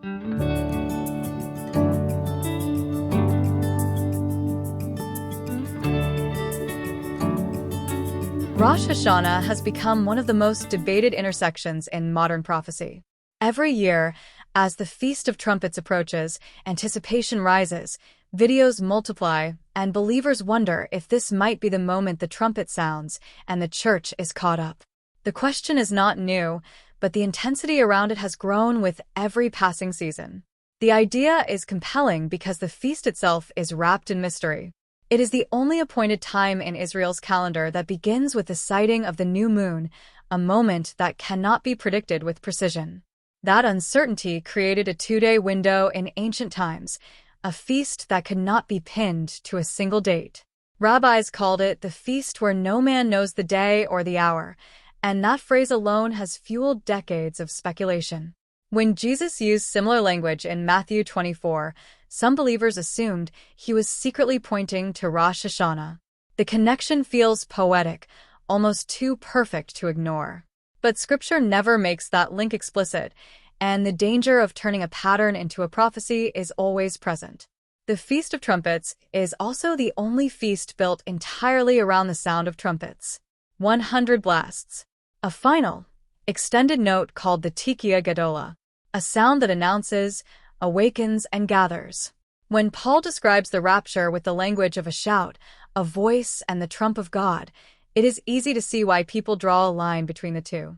Rosh Hashanah has become one of the most debated intersections in modern prophecy. Every year, as the Feast of Trumpets approaches, anticipation rises, videos multiply, and believers wonder if this might be the moment the trumpet sounds and the church is caught up. The question is not new, but the intensity around it has grown with every passing season. The idea is compelling because the feast itself is wrapped in mystery. It is the only appointed time in Israel's calendar that begins with the sighting of the new moon, a moment that cannot be predicted with precision. That uncertainty created a 2-day window in ancient times, a feast that could not be pinned to a single date. Rabbis called it the feast where no man knows the day or the hour, and that phrase alone has fueled decades of speculation. When Jesus used similar language in Matthew 24, some believers assumed he was secretly pointing to Rosh Hashanah. The connection feels poetic, almost too perfect to ignore. But Scripture never makes that link explicit, and the danger of turning a pattern into a prophecy is always present. The Feast of Trumpets is also the only feast built entirely around the sound of trumpets. 100 blasts. A final, extended note called the Tikia Gadola, a sound that announces, awakens, and gathers. When Paul describes the rapture with the language of a shout, a voice, and the trump of God, it is easy to see why people draw a line between the two.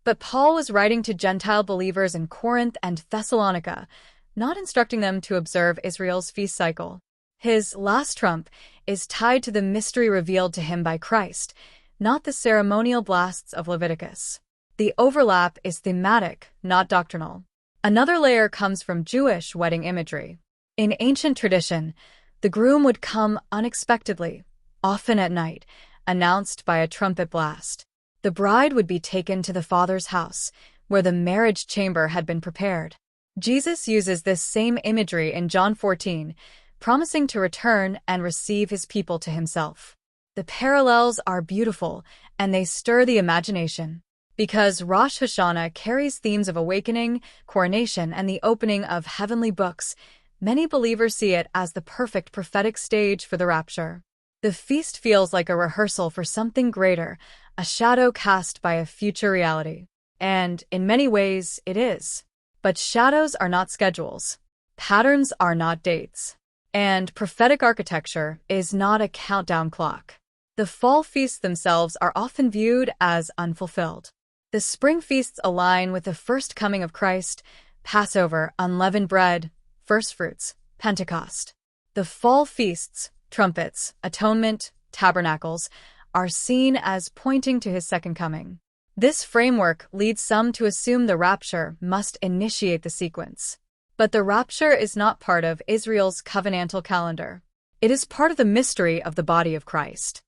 But Paul was writing to Gentile believers in Corinth and Thessalonica, not instructing them to observe Israel's feast cycle. His last trump is tied to the mystery revealed to him by Christ, not the ceremonial blasts of Leviticus. The overlap is thematic, not doctrinal. Another layer comes from Jewish wedding imagery. In ancient tradition, the groom would come unexpectedly, often at night, announced by a trumpet blast. The bride would be taken to the father's house, where the marriage chamber had been prepared. Jesus uses this same imagery in John 14, promising to return and receive his people to himself. The parallels are beautiful, and they stir the imagination. Because Rosh Hashanah carries themes of awakening, coronation, and the opening of heavenly books, many believers see it as the perfect prophetic stage for the rapture. The feast feels like a rehearsal for something greater, a shadow cast by a future reality. And, in many ways, it is. But shadows are not schedules. Patterns are not dates. And prophetic architecture is not a countdown clock. The fall feasts themselves are often viewed as unfulfilled. The spring feasts align with the first coming of Christ, Passover, unleavened bread, first fruits, Pentecost. The fall feasts, trumpets, atonement, tabernacles, are seen as pointing to his second coming. This framework leads some to assume the rapture must initiate the sequence. But the rapture is not part of Israel's covenantal calendar. It is part of the mystery of the body of Christ.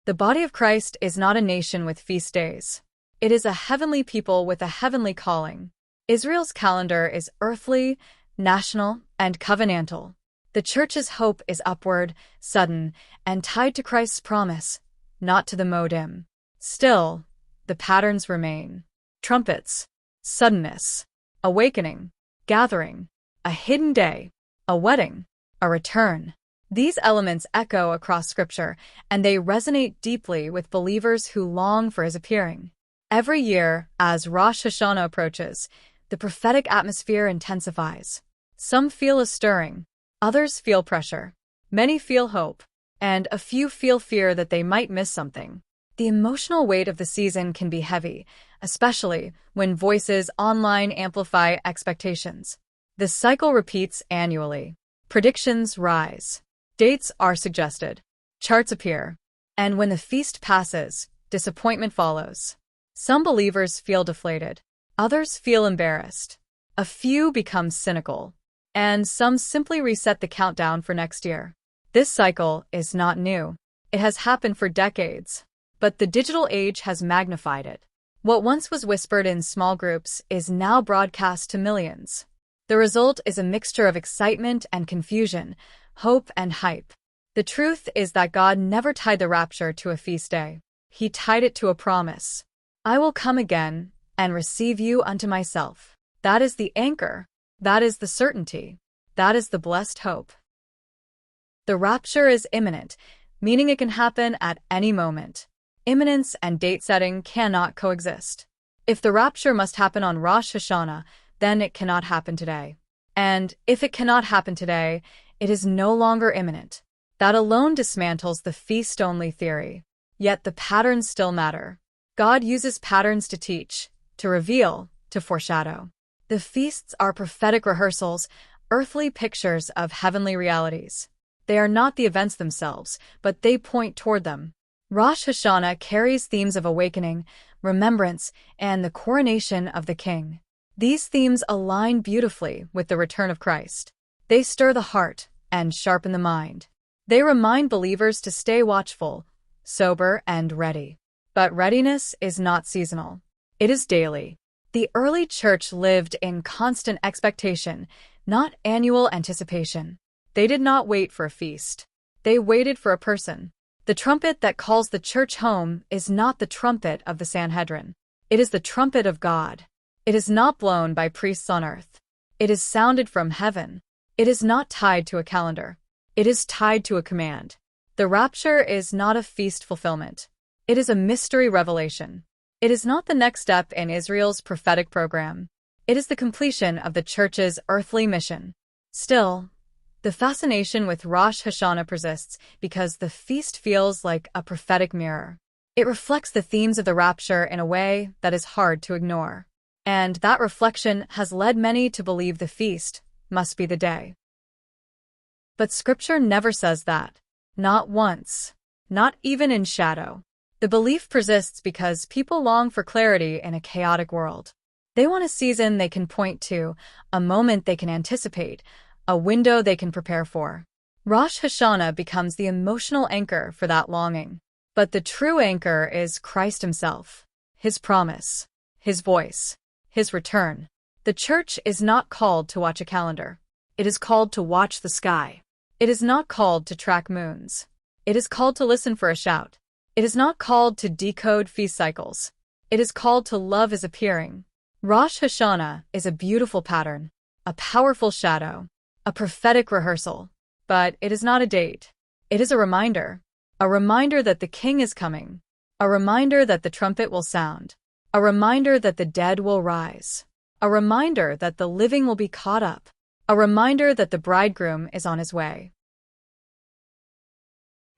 The body of Christ is not a nation with feast days. It is a heavenly people with a heavenly calling. Israel's calendar is earthly, national, and covenantal. The church's hope is upward, sudden, and tied to Christ's promise, not to the modim. Still, the patterns remain. Trumpets, suddenness, awakening, gathering, a hidden day, a wedding, a return. These elements echo across Scripture, and they resonate deeply with believers who long for his appearing. Every year, as Rosh Hashanah approaches, the prophetic atmosphere intensifies. Some feel a stirring, others feel pressure, many feel hope, and a few feel fear that they might miss something. The emotional weight of the season can be heavy, especially when voices online amplify expectations. The cycle repeats annually. Predictions rise. Dates are suggested. Charts appear. And when the feast passes, disappointment follows. Some believers feel deflated. Others feel embarrassed. A few become cynical. And some simply reset the countdown for next year. This cycle is not new. It has happened for decades. But the digital age has magnified it. What once was whispered in small groups is now broadcast to millions. The result is a mixture of excitement and confusion, hope and hype. The truth is that God never tied the rapture to a feast day. He tied it to a promise. I will come again, and receive you unto myself. That is the anchor. That is the certainty. That is the blessed hope. The rapture is imminent, meaning it can happen at any moment. Imminence and date setting cannot coexist. If the rapture must happen on Rosh Hashanah, then it cannot happen today. And if it cannot happen today, it is no longer imminent. That alone dismantles the feast-only theory. Yet the patterns still matter. God uses patterns to teach, to reveal, to foreshadow. The feasts are prophetic rehearsals, earthly pictures of heavenly realities. They are not the events themselves, but they point toward them. Rosh Hashanah carries themes of awakening, remembrance, and the coronation of the King. These themes align beautifully with the return of Christ. They stir the heart and sharpen the mind. They remind believers to stay watchful, sober, and ready. But readiness is not seasonal. It is daily. The early church lived in constant expectation, not annual anticipation. They did not wait for a feast. They waited for a person. The trumpet that calls the church home is not the trumpet of the Sanhedrin. It is the trumpet of God. It is not blown by priests on earth. It is sounded from heaven. It is not tied to a calendar. It is tied to a command. The rapture is not a feast fulfillment. It is a mystery revelation. It is not the next step in Israel's prophetic program. It is the completion of the church's earthly mission. Still, the fascination with Rosh Hashanah persists because the feast feels like a prophetic mirror. It reflects the themes of the rapture in a way that is hard to ignore. And that reflection has led many to believe the feast must be the day. But Scripture never says that. Not once. Not even in shadow. The belief persists because people long for clarity in a chaotic world. They want a season they can point to, a moment they can anticipate, a window they can prepare for. Rosh Hashanah becomes the emotional anchor for that longing. But the true anchor is Christ himself, his promise, his voice, his return. The church is not called to watch a calendar. It is called to watch the sky. It is not called to track moons. It is called to listen for a shout. It is not called to decode feast cycles. It is called to love his appearing. Rosh Hashanah is a beautiful pattern, a powerful shadow, a prophetic rehearsal. But it is not a date. It is a reminder that the King is coming, a reminder that the trumpet will sound, a reminder that the dead will rise, a reminder that the living will be caught up, a reminder that the bridegroom is on his way.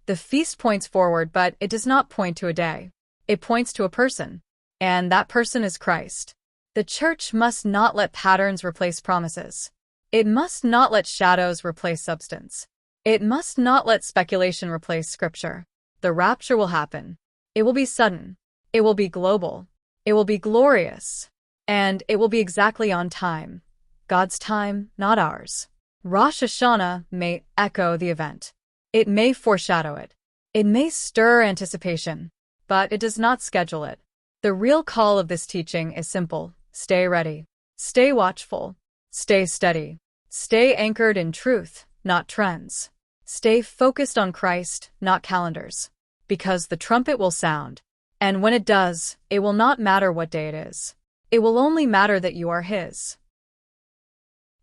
The feast points forward, but it does not point to a day. It points to a person, and that person is Christ. The church must not let patterns replace promises. It must not let shadows replace substance. It must not let speculation replace Scripture. The rapture will happen. It will be sudden. It will be global. It will be glorious. And it will be exactly on time. God's time, not ours. Rosh Hashanah may echo the event. It may foreshadow it. It may stir anticipation. But it does not schedule it. The real call of this teaching is simple. Stay ready. Stay watchful. Stay steady. Stay anchored in truth, not trends. Stay focused on Christ, not calendars. Because the trumpet will sound. And when it does, it will not matter what day it is. It will only matter that you are His.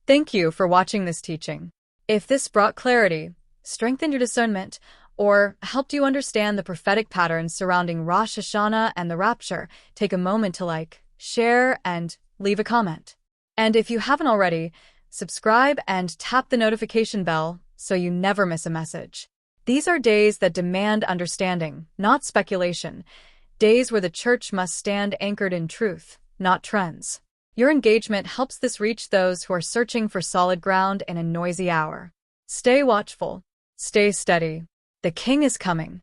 Thank you for watching this teaching. If this brought clarity, strengthened your discernment, or helped you understand the prophetic patterns surrounding Rosh Hashanah and the rapture, take a moment to like, share, and leave a comment. And if you haven't already, subscribe and tap the notification bell so you never miss a message. These are days that demand understanding, not speculation. Days where the church must stand anchored in truth, not trends. Your engagement helps this reach those who are searching for solid ground in a noisy hour. Stay watchful. Stay steady. The King is coming.